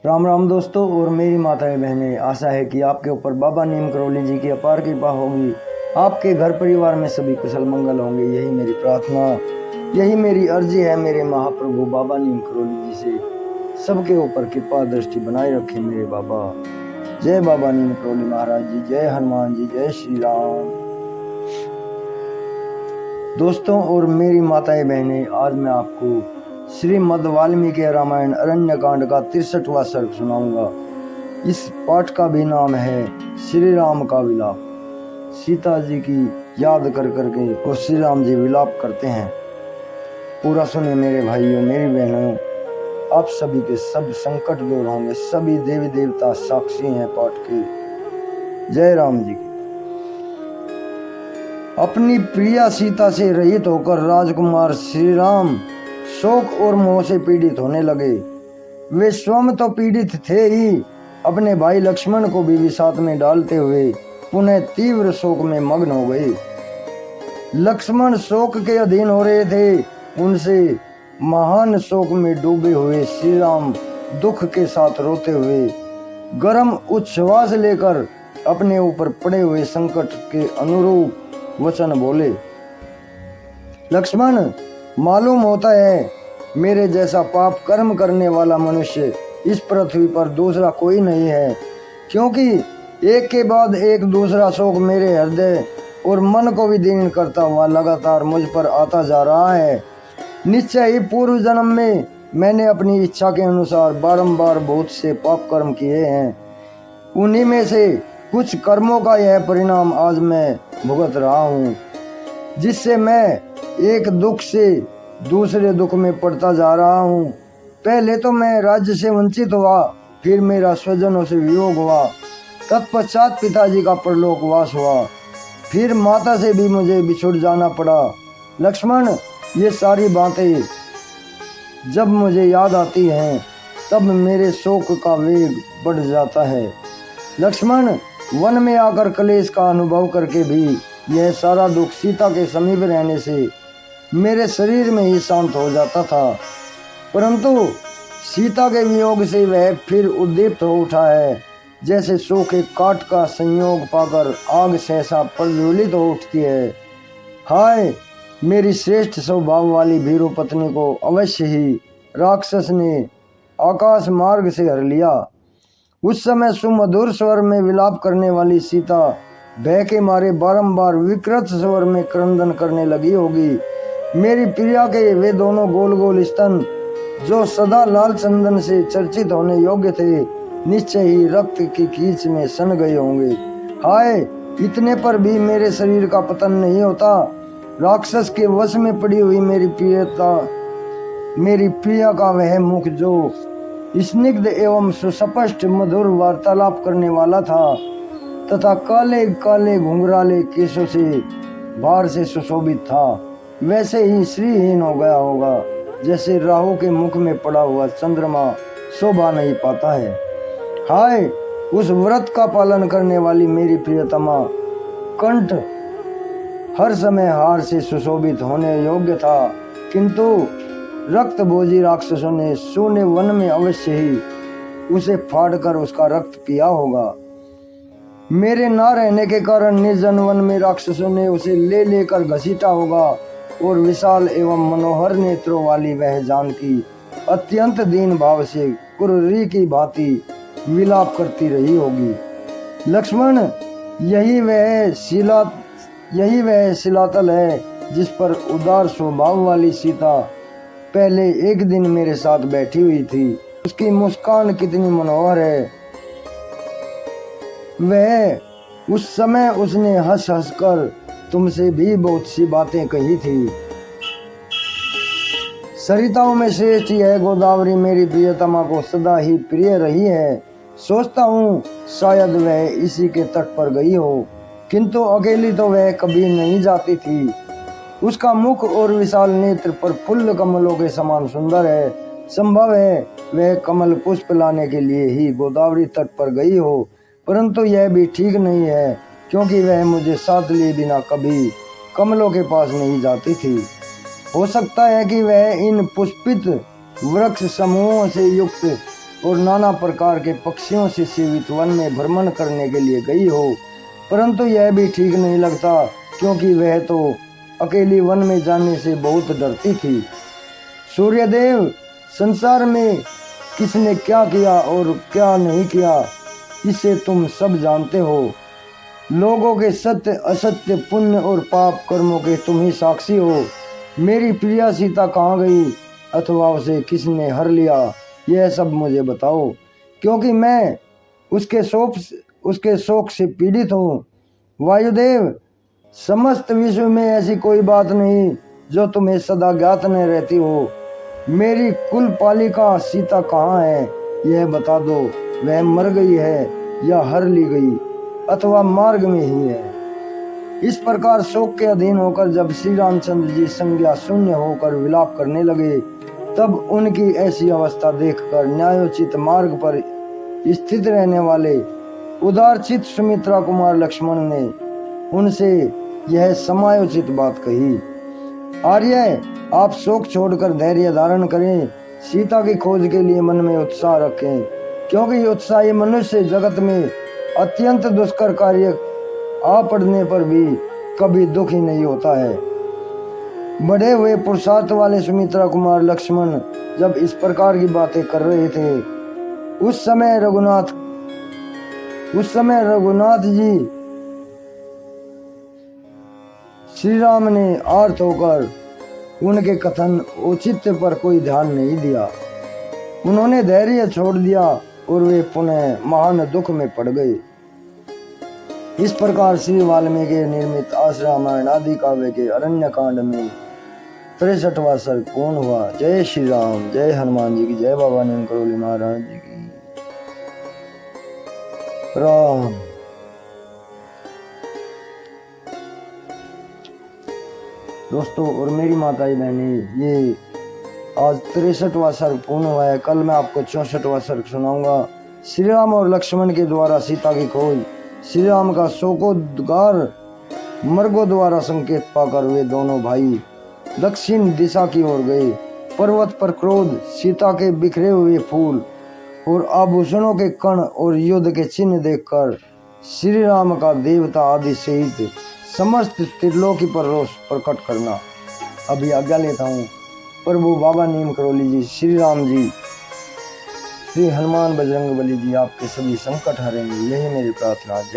राम राम दोस्तों और मेरी माताएं बहनें, आशा है कि आपके ऊपर बाबा नीम करौली जी की अपार कृपा होगी। आपके घर परिवार में सभी कुशल मंगल होंगे, यही मेरी प्रार्थना, यही मेरी अर्जी है मेरे महाप्रभु बाबा नीम करौली जी से। सबके ऊपर कृपा दृष्टि बनाए रखे मेरे बाबा। जय बाबा नीम करौली महाराज जी, जय हनुमान जी, जय श्री राम। दोस्तों और मेरी माताएं बहनें, आज मैं आपको श्रीमद् वाल्मीकि रामायण अरण्य कांड का 63वां सर्ग सुनाऊंगा। इस पाठ का भी नाम है श्री राम का विलाप। सीता जी की याद कर करके और श्री राम जी विलाप करते हैं। पूरा सुने मेरे भाइयों, मेरी बहनों, आप सभी के सब संकट दूर होंगे। सभी देवी देवता साक्षी हैं पाठ के। जय राम जी की। अपनी प्रिया सीता से रहित होकर राजकुमार श्री राम शोक और मोह से पीड़ित होने लगे। वे स्वयं तो पीड़ित थे ही, अपने भाई लक्ष्मण को भी विषाद में डालते हुए पुनः तीव्र शोक में मग्न हो गए। लक्ष्मण शोक के अधीन हो रहे थे, उनसे महान शोक में डूबे हुए श्री राम दुख के साथ रोते हुए गर्म उच्छ्वास लेकर अपने ऊपर पड़े हुए संकट के अनुरूप वचन बोले। लक्ष्मण, मालूम होता है मेरे जैसा पाप कर्म करने वाला मनुष्य इस पृथ्वी पर दूसरा कोई नहीं है, क्योंकि एक के बाद एक दूसरा शोक मेरे हृदय और मन को भी दीन करता हुआ लगातार मुझ पर आता जा रहा है। निश्चय ही पूर्व जन्म में मैंने अपनी इच्छा के अनुसार बारंबार बहुत से पाप कर्म किए हैं। उन्हीं में से कुछ कर्मों का यह परिणाम आज मैं भुगत रहा हूँ, जिससे मैं एक दुख से दूसरे दुख में पड़ता जा रहा हूँ। पहले तो मैं राज्य से वंचित हुआ, फिर मेरा स्वजनों से वियोग हुआ, तत्पश्चात पिताजी का परलोकवास हुआ, फिर माता से भी मुझे बिछुड़ जाना पड़ा। लक्ष्मण, ये सारी बातें जब मुझे याद आती हैं तब मेरे शोक का वेग बढ़ जाता है। लक्ष्मण, वन में आकर क्लेश का अनुभव करके भी यह सारा दुख सीता के समीप रहने से मेरे शरीर में ही शांत हो जाता था, परंतु सीता के वियोग से वह फिर उद्दीप्त हो उठा है, जैसे सूखे काट का संयोग पाकर आग सहसा प्रज्वलित हो उठती है। हाय, मेरी श्रेष्ठ स्वभाव वाली भीरू पत्नी को अवश्य ही राक्षस ने आकाश मार्ग से हर लिया। उस समय सुमधुर स्वर में विलाप करने वाली सीता भय के मारे बारंबार विकृत स्वर में क्रंदन करने लगी होगी। मेरी प्रिया के वे दोनों गोल गोल स्तन, जो सदा लाल चंदन से चर्चित होने योग्य थे, निश्चय ही रक्त की कीच में सन गए होंगे। हाय, इतने पर भी मेरे शरीर का पतन नहीं होता। राक्षस के वश में पड़ी हुई मेरी प्रिया का वह मुख, जो स्निग्ध एवं सुस्पष्ट मधुर वार्तालाप करने वाला था तथा काले काले घुंघराले केशों से भार से सुशोभित था, वैसे ही श्रीहीन हो गया होगा, जैसे राहु के मुख में पड़ा हुआ चंद्रमा शोभा नहीं पाता है। हाय, उस व्रत का पालन करने वाली मेरी प्रियतमा कंठ हर समय हार से सुशोभित होने योग्य था, किंतु रक्त भोजी राक्षसों ने शून्य वन में अवश्य ही उसे फाड़कर उसका रक्त पिया होगा। मेरे ना रहने के कारण निर्जन वन में राक्षसों ने उसे ले लेकर घसीटा होगा और विशाल एवं मनोहर नेत्रों वाली वह जानकी अत्यंत दीन भाव से कुर्री की भांति विलाप करती रही होगी। लक्ष्मण, यही वह शिलातल है जिस पर उदार स्वभाव वाली सीता पहले एक दिन मेरे साथ बैठी हुई थी। उसकी मुस्कान कितनी मनोहर है। वह उस समय उसने हंस हंस कर तुमसे भी बहुत सी बातें कही थी। सरिताओं में श्रेष्ठ यह गोदावरी मेरी प्रियतमा को सदा ही प्रिय रही है। सोचता हूँ शायद वह इसी के तट पर गई हो, किंतु अकेली तो वह कभी नहीं जाती थी। उसका मुख और विशाल नेत्र पर फुल्ल कमलों के समान सुंदर है। संभव है वह कमल पुष्प लाने के लिए ही गोदावरी तट पर गई हो, परंतु यह भी ठीक नहीं है, क्योंकि वह मुझे साथ लिए बिना कभी कमलों के पास नहीं जाती थी। हो सकता है कि वह इन पुष्पित वृक्ष समूहों से युक्त और नाना प्रकार के पक्षियों से सेवित वन में भ्रमण करने के लिए गई हो, परंतु यह भी ठीक नहीं लगता, क्योंकि वह तो अकेली वन में जाने से बहुत डरती थी। सूर्यदेव, संसार में किसने क्या किया और क्या नहीं किया, इसे तुम सब जानते हो। लोगों के सत्य असत्य, पुण्य और पाप कर्मों के तुम ही साक्षी हो। मेरी प्रिया सीता कहाँ गई अथवा उसे किसने हर लिया, यह सब मुझे बताओ, क्योंकि मैं उसके शोक से पीड़ित हूँ। वायुदेव, समस्त विश्व में ऐसी कोई बात नहीं जो तुम्हें सदा ज्ञात न रहती हो। मेरी कुल पालिका सीता कहाँ है, यह बता दो। वह मर गई है या हर ली गई अथवा मार्ग में ही है। इस प्रकार शोक के अधीन होकर जब श्री रामचंद्र जी संज्ञा शून्य होकर विलाप करने लगे, तब उनकी ऐसी अवस्था देखकर न्यायोचित मार्ग पर स्थित रहने वाले उदारचित सुमित्रा कुमार लक्ष्मण ने उनसे यह समायोचित बात कही। आर्य, आप शोक छोड़कर धैर्य धारण करें, सीता की खोज के लिए मन में उत्साह रखें, क्योंकि उत्साही मनुष्य जगत में अत्यंत दुष्कर कार्य आ पड़ने पर भी कभी दुखी नहीं होता है। बढ़े हुए पुरुषार्थ वाले सुमित्रा कुमार लक्ष्मण जब इस प्रकार की बातें कर रहे थे, उस समय रघुनाथ जी श्री राम ने आर्त होकर उनके कथन औचित्य पर कोई ध्यान नहीं दिया। उन्होंने धैर्य छोड़ दिया और वे पुनः महान दुख में पड़ गए। इस प्रकार श्री वाल्मीकि निर्मित आस रामायण आदि काव्य के अरण्य कांड में 63वां सर्ग पूर्ण हुआ। जय श्री राम, जय हनुमान जी की जय, बाबा नीम करोली महाराज जी की राम। दोस्तों और मेरी माताजी बहनी, ये आज 63वां सर्ग पूर्ण हुआ है। कल मैं आपको 64वां सर्ग सुनाऊंगा। श्री राम और लक्ष्मण के द्वारा सीता की खोज। श्री राम का शोकोद्गार मर्गों द्वारा संकेत पाकर वे दोनों भाई दक्षिण दिशा की ओर गए। पर्वत पर क्रोध, सीता के बिखरे हुए फूल और आभूषणों के कण और युद्ध के चिन्ह देखकर श्री राम का देवता आदि सहित समस्त त्रिलोकी पर रोष प्रकट करना। अभी आज्ञा लेता हूँ। प्रभु बाबा नीम करोली जी, श्री राम जी, श्री हनुमान बजरंग बली जी आपके सभी संकट हरेंगे, यही मेरी प्रार्थना। जय